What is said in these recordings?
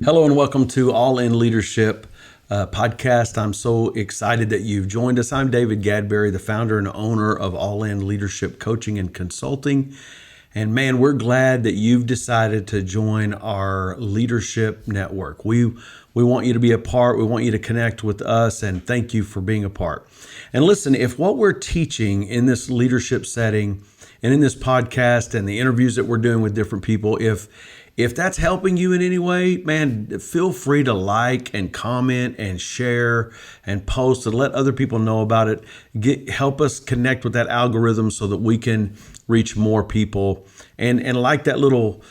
Hello and welcome to All In Leadership podcast. I'm so excited that you've joined us. I'm David Gadberry, the founder and owner of All In Leadership Coaching and Consulting. And man, we're glad that you've decided to join our leadership network. We want you to be a part. We want you to connect with us, and thank you for being a part. And listen, if what we're teaching in this leadership setting and in this podcast and the interviews that we're doing with different people, if that's helping you in any way, man, feel free to like and comment and share and post and let other people know about it. Help us connect with that algorithm so that we can reach more people, and like that little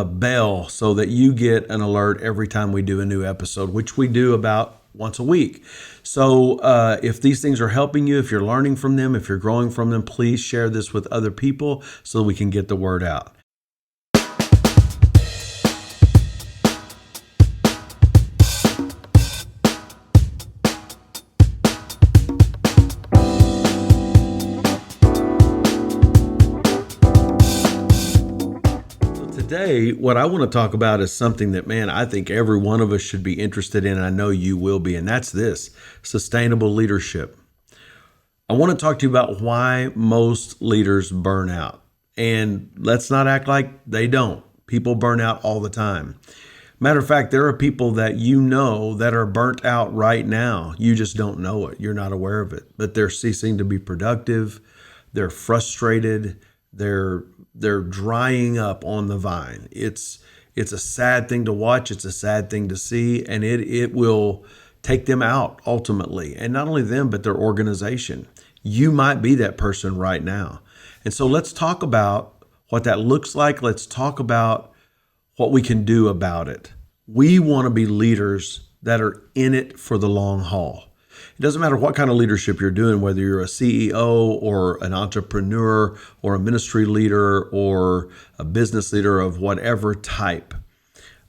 bell so that you get an alert every time we do a new episode, which we do about once a week. So if these things are helping you, if you're learning from them, if you're growing from them, please share this with other people so we can get the word out. Today, what I want to talk about is something that, man, I think every one of us should be interested in. And I know you will be, and that's this: sustainable leadership. I want to talk to you about why most leaders burn out. And let's not act like they don't. People burn out all the time. Matter of fact, there are people that you know that are burnt out right now. You just don't know it. You're not aware of it. But they're ceasing to be productive. They're frustrated. They're drying up on the vine. It's a sad thing to watch. It's a sad thing to see, and it will take them out ultimately. And not only them, but their organization. You might be that person right now. And so let's talk about what that looks like. Let's talk about what we can do about it. We want to be leaders that are in it for the long haul. It doesn't matter what kind of leadership you're doing, whether you're a CEO or an entrepreneur or a ministry leader or a business leader of whatever type.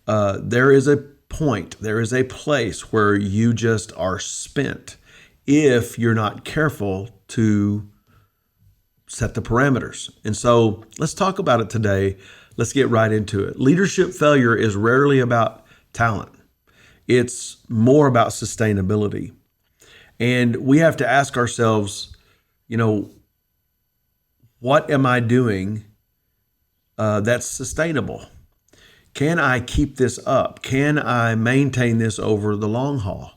There is a point, there is a place where you just are spent if you're not careful to set the parameters. And so let's talk about it today. Let's get right into it. Leadership failure is rarely about talent. It's more about sustainability. And we have to ask ourselves, what am I doing that's sustainable? Can I keep this up? Can I maintain this over the long haul?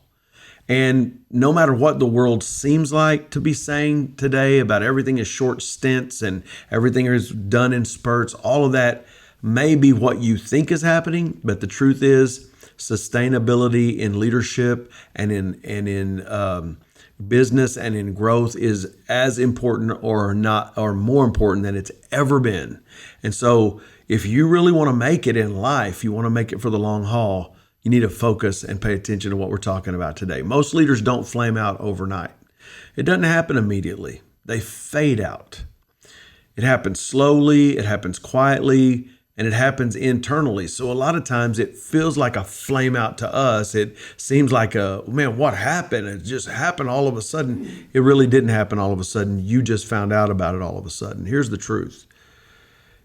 And no matter what the world seems like to be saying today about everything is short stints and everything is done in spurts, all of that may be what you think is happening, but the truth is, sustainability in leadership and in business and in growth is as important or more important than it's ever been. And so if you really want to make it in life, you want to make it for the long haul, you need to focus and pay attention to what we're talking about today. Most leaders don't flame out overnight. It doesn't happen immediately. They fade out. It happens slowly, it happens quietly, and it happens internally. So a lot of times it feels like a flame out to us. It seems like what happened? It just happened all of a sudden. It really didn't happen all of a sudden. You just found out about it all of a sudden. Here's the truth.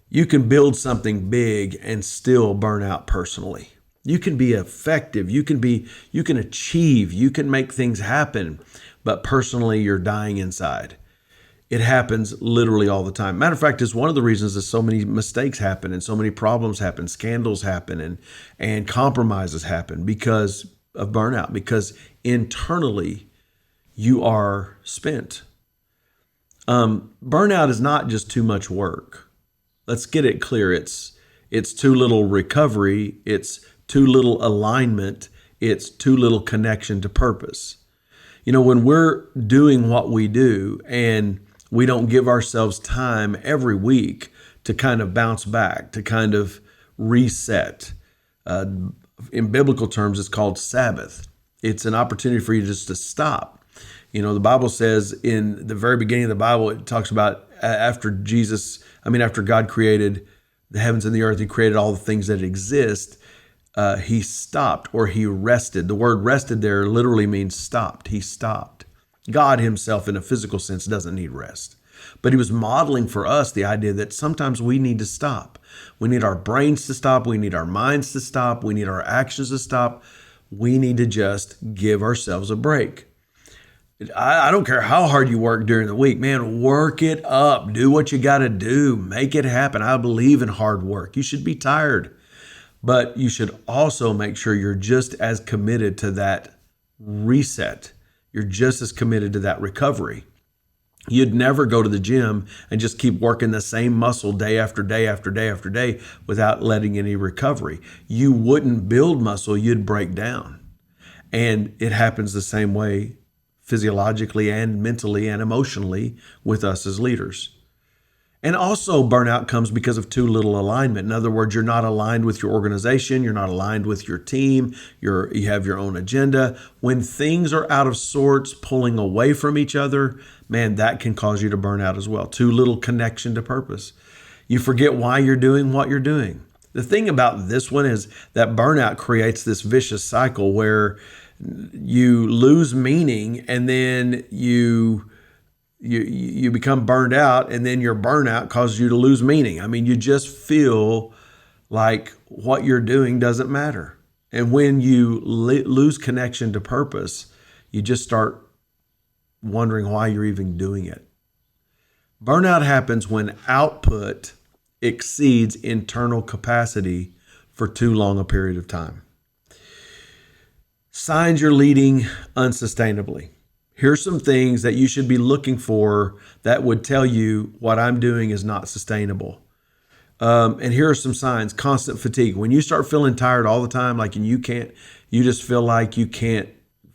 You can build something big and still burn out personally. You can be effective. You can achieve. You can make things happen, but personally you're dying inside. It happens literally all the time. Matter of fact, it's one of the reasons that so many mistakes happen and so many problems happen, scandals happen, and compromises happen because of burnout, because internally you are spent. Burnout is not just too much work. Let's get it clear. It's too little recovery. It's too little alignment. It's too little connection to purpose. When we're doing what we do and we don't give ourselves time every week to kind of bounce back, to kind of reset. In biblical terms, it's called Sabbath. It's an opportunity for you just to stop. The Bible says in the very beginning of the Bible, it talks about after God created the heavens and the earth, he created all the things that exist. He stopped, or he rested. The word rested there literally means stopped. He stopped. God himself, in a physical sense, doesn't need rest. But he was modeling for us the idea that sometimes we need to stop. We need our brains to stop. We need our minds to stop. We need our actions to stop. We need to just give ourselves a break. I don't care how hard you work during the week, man, work it up. Do what you got to do. Make it happen. I believe in hard work. You should be tired, but you should also make sure you're just as committed to that reset. You're just as committed to that recovery. You'd never go to the gym and just keep working the same muscle day after day after day after day without letting any recovery. You wouldn't build muscle, you'd break down. And it happens the same way physiologically and mentally and emotionally with us as leaders. And also burnout comes because of too little alignment. In other words, you're not aligned with your organization. You're not aligned with your team. You have your own agenda. When things are out of sorts, pulling away from each other, man, that can cause you to burn out as well. Too little connection to purpose. You forget why you're doing what you're doing. The thing about this one is that burnout creates this vicious cycle where you lose meaning and then you become burned out, and then your burnout causes you to lose meaning. I mean, you just feel like what you're doing doesn't matter. And when you lose connection to purpose, you just start wondering why you're even doing it. Burnout happens when output exceeds internal capacity for too long a period of time. Signs you're leading unsustainably. Here's some things that you should be looking for that would tell you what I'm doing is not sustainable. And here are some signs. Constant fatigue. When you start feeling tired all the time, like you just feel like you can't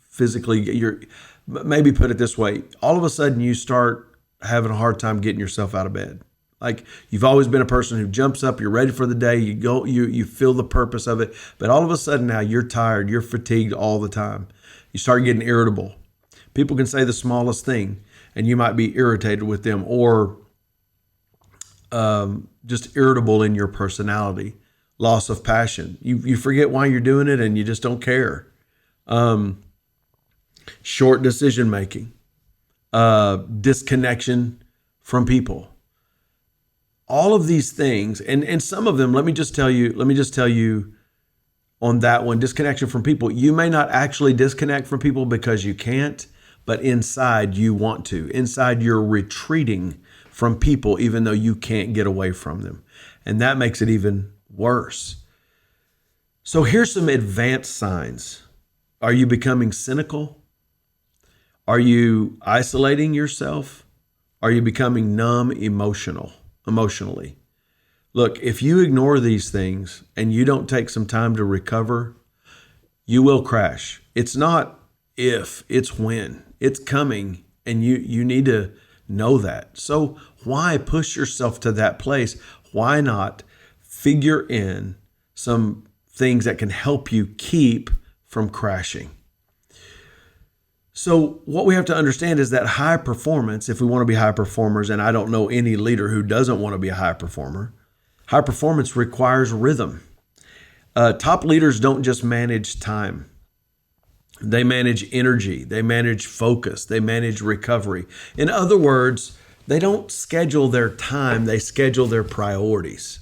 physically, maybe put it this way, all of a sudden you start having a hard time getting yourself out of bed. Like you've always been a person who jumps up, you're ready for the day, you go, you feel the purpose of it, but all of a sudden now you're tired, you're fatigued all the time. You start getting irritable. People can say the smallest thing and you might be irritated with them, or just irritable in your personality. Loss of passion. You forget why you're doing it and you just don't care. Short decision making. Disconnection from people. All of these things, and some of them, let me just tell you on that one, disconnection from people. You may not actually disconnect from people because you can't, but inside you want to. Inside you're retreating from people even though you can't get away from them. And that makes it even worse. So here's some advanced signs. Are you becoming cynical? Are you isolating yourself? Are you becoming numb emotionally? Look, if you ignore these things and you don't take some time to recover, you will crash. It's not if, it's when. It's coming, and you need to know that. So why push yourself to that place? Why not figure in some things that can help you keep from crashing? So what we have to understand is that high performance, if we want to be high performers, and I don't know any leader who doesn't want to be a high performer, high performance requires rhythm. Top leaders don't just manage time. They manage energy. They manage focus. They manage recovery. In other words, they don't schedule their time. They schedule their priorities.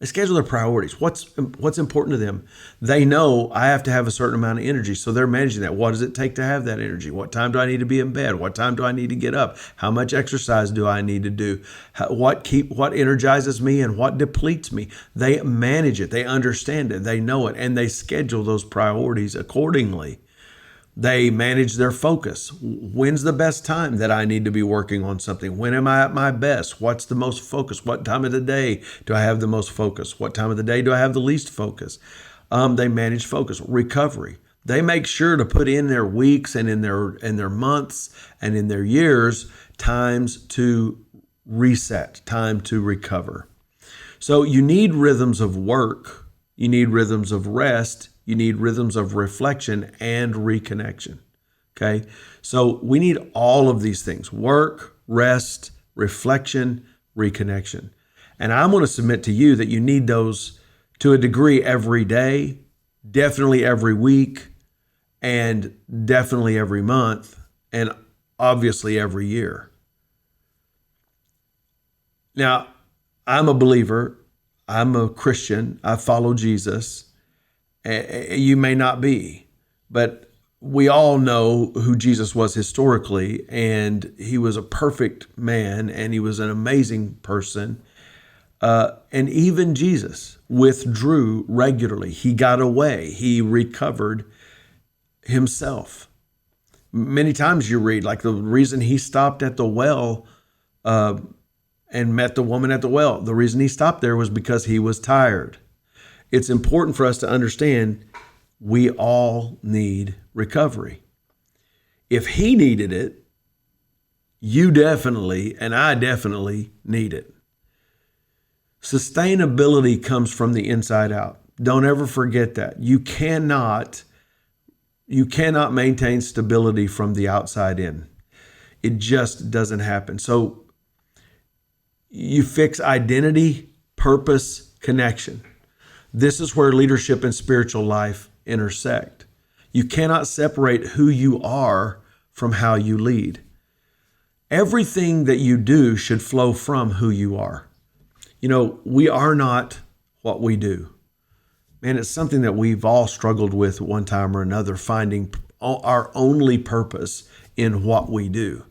They schedule their priorities. What's important to them? They know I have to have a certain amount of energy, so they're managing that. What does it take to have that energy? What time do I need to be in bed? What time do I need to get up? How much exercise do I need to do? What energizes me and what depletes me? They manage it. They understand it. They know it, and they schedule those priorities accordingly. They manage their focus. When's the best time that I need to be working on something? When am I at my best? What's the most focus? What time of the day do I have the most focus? What time of the day do I have the least focus? They manage focus. Recovery. They make sure to put in their weeks and in their months and in their years times to reset, time to recover. So you need rhythms of work. You need rhythms of rest. You need rhythms of reflection and reconnection. Okay. So we need all of these things: work, rest, reflection, reconnection. And I'm going to submit to you that you need those to a degree every day, definitely every week, and definitely every month, and obviously every year. Now, I'm a believer I'm a Christian. I follow Jesus. You may not be, but we all know who Jesus was historically, and he was a perfect man, and he was an amazing person. And even Jesus withdrew regularly. He got away. He recovered himself. Many times you read, like the reason he stopped at the well and met the woman at the well, the reason he stopped there was because he was tired. It's important for us to understand we all need recovery. If he needed it, you definitely, and I definitely need it. Sustainability comes from the inside out. Don't ever forget that. You cannot maintain stability from the outside in. It just doesn't happen. So you fix identity, purpose, connection. This is where leadership and spiritual life intersect. You cannot separate who you are from how you lead. Everything that you do should flow from who you are. You know, we are not what we do. Man, it's something that we've all struggled with at one time or another, finding our only purpose in what we do.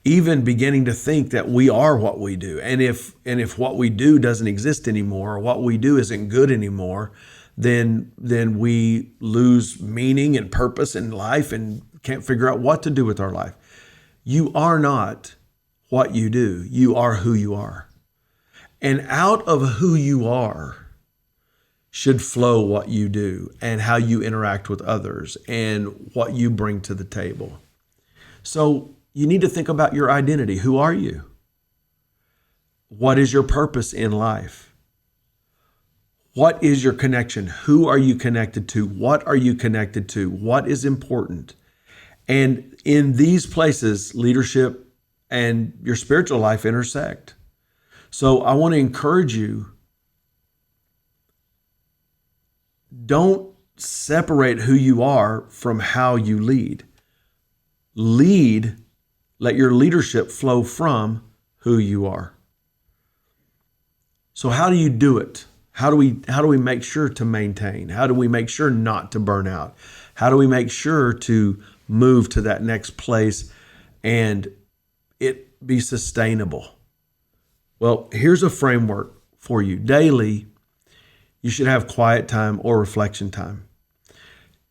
Even beginning to think that we are what we do. And if what we do doesn't exist anymore, or what we do isn't good anymore, then we lose meaning and purpose in life and can't figure out what to do with our life. You are not what you do. You are who you are. And out of who you are should flow what you do and how you interact with others and what you bring to the table. So you need to think about your identity. Who are you? What is your purpose in life? What is your connection? Who are you connected to? What are you connected to? What is important? And in these places, leadership and your spiritual life intersect. So I want to encourage you, don't separate who you are from how you lead. Let your leadership flow from who you are. So how do you do it? How do we make sure to maintain? How do we make sure not to burn out? How do we make sure to move to that next place and it be sustainable? Well, here's a framework for you. Daily, you should have quiet time or reflection time.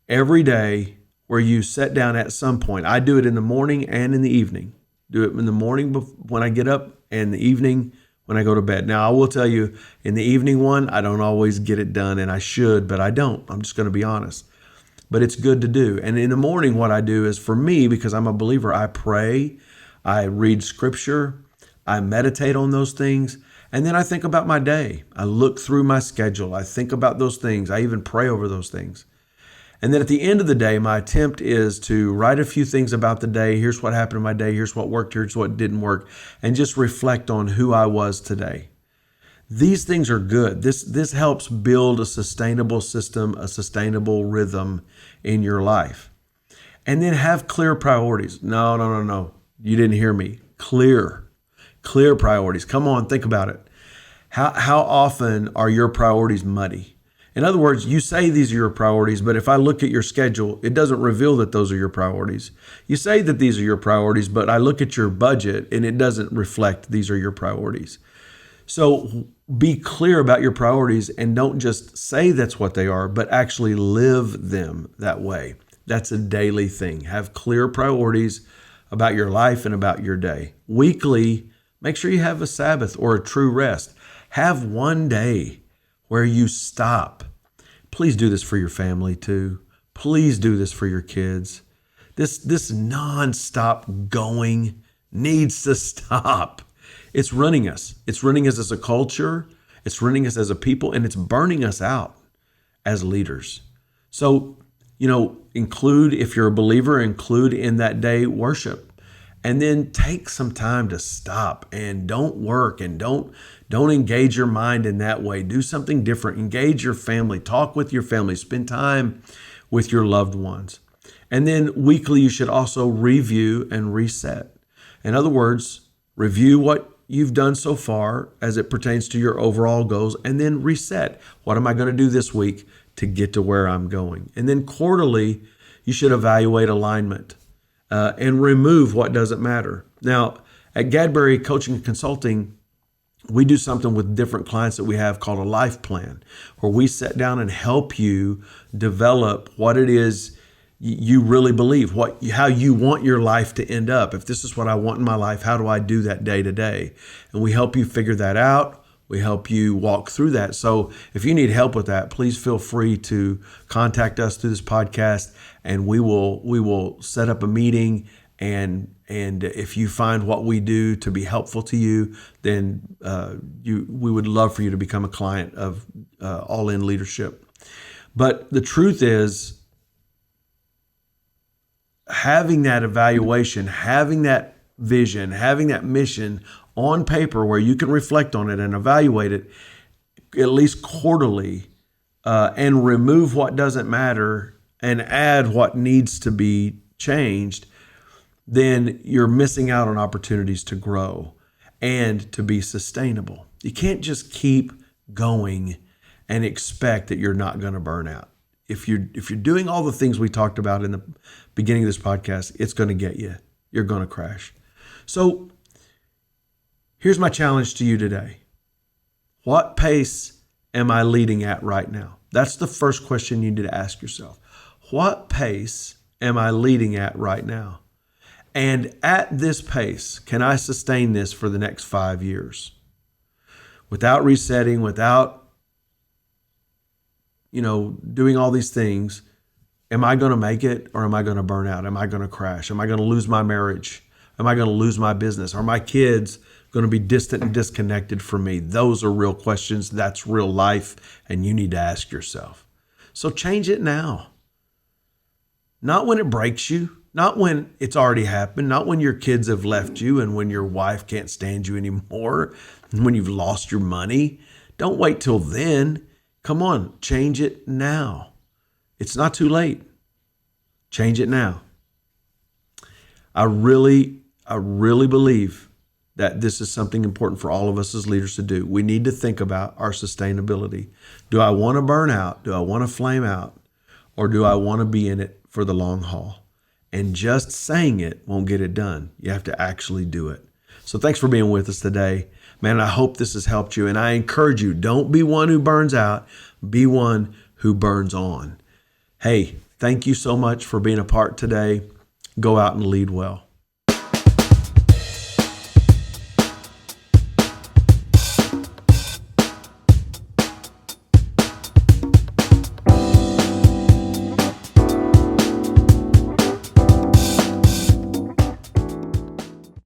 Every day where you sit down at some point. I do it in the morning and in the evening. Do it in the morning when I get up and the evening when I go to bed. Now, I will tell you, in the evening one, I don't always get it done, and I should, but I don't. I'm just going to be honest. But it's good to do. And in the morning, what I do is, for me, because I'm a believer, I pray, I read scripture, I meditate on those things, and then I think about my day. I look through my schedule. I think about those things. I even pray over those things. And then at the end of the day, my attempt is to write a few things about the day. Here's what happened in my day. Here's what worked. Here's what didn't work. And just reflect on who I was today. These things are good. This helps build a sustainable system, a sustainable rhythm in your life. And then have clear priorities. No. You didn't hear me. Clear priorities. Come on, think about it. How often are your priorities muddy? In other words, you say these are your priorities, but if I look at your schedule, it doesn't reveal that those are your priorities. You say that these are your priorities, but I look at your budget and it doesn't reflect these are your priorities. So be clear about your priorities and don't just say that's what they are, but actually live them that way. That's a daily thing. Have clear priorities about your life and about your day. Weekly, make sure you have a Sabbath or a true rest. Have one day where you stop. Please do this for your family too. Please do this for your kids. This nonstop going needs to stop. It's running us. It's running us as a culture. It's running us as a people, and it's burning us out as leaders. So, include, if you're a believer, include in that day worship. And then take some time to stop and don't work and don't engage your mind in that way. Do something different. Engage your family. Talk with your family. Spend time with your loved ones. And then weekly, you should also review and reset. In other words, review what you've done so far as it pertains to your overall goals, and then reset. What am I going to do this week to get to where I'm going? And then quarterly, you should evaluate alignment and remove what doesn't matter. Now, at Gadberry Coaching and Consulting, we do something with different clients that we have called a life plan, where we sit down and help you develop what it is you really believe, how you want your life to end up. If this is what I want in my life, how do I do that day to day? And we help you figure that out. We help you walk through that. So if you need help with that, please feel free to contact us through this podcast, and we will set up a meeting. And if you find what we do to be helpful to you, then we would love for you to become a client of All In Leadership. But the truth is, having that evaluation, having that vision, having that mission on paper where you can reflect on it and evaluate it at least quarterly, and remove what doesn't matter and add what needs to be changed, then you're missing out on opportunities to grow and to be sustainable. You can't just keep going and expect that you're not going to burn out. If you're doing all the things we talked about in the beginning of this podcast, it's going to get you. You're going to crash. So here's my challenge to you today. What pace am I leading at right now? That's the first question you need to ask yourself. What pace am I leading at right now? And at this pace, can I sustain this for the next 5 years? Without resetting, without doing all these things, am I going to make it, or am I going to burn out? Am I going to crash? Am I going to lose my marriage? Am I going to lose my business? Are my kids going to be distant and disconnected from me? Those are real questions. That's real life, and you need to ask yourself. So change it now. Not when it breaks you, not when it's already happened, not when your kids have left you and when your wife can't stand you anymore, and when you've lost your money. Don't wait till then. Come on, change it now. It's not too late. Change it now. I really believe that this is something important for all of us as leaders to do. We need to think about our sustainability. Do I want to burn out? Do I want to flame out? Or do I want to be in it for the long haul? And just saying it won't get it done. You have to actually do it. So thanks for being with us today. Man, I hope this has helped you. And I encourage you, don't be one who burns out. Be one who burns on. Hey, thank you so much for being a part today. Go out and lead well.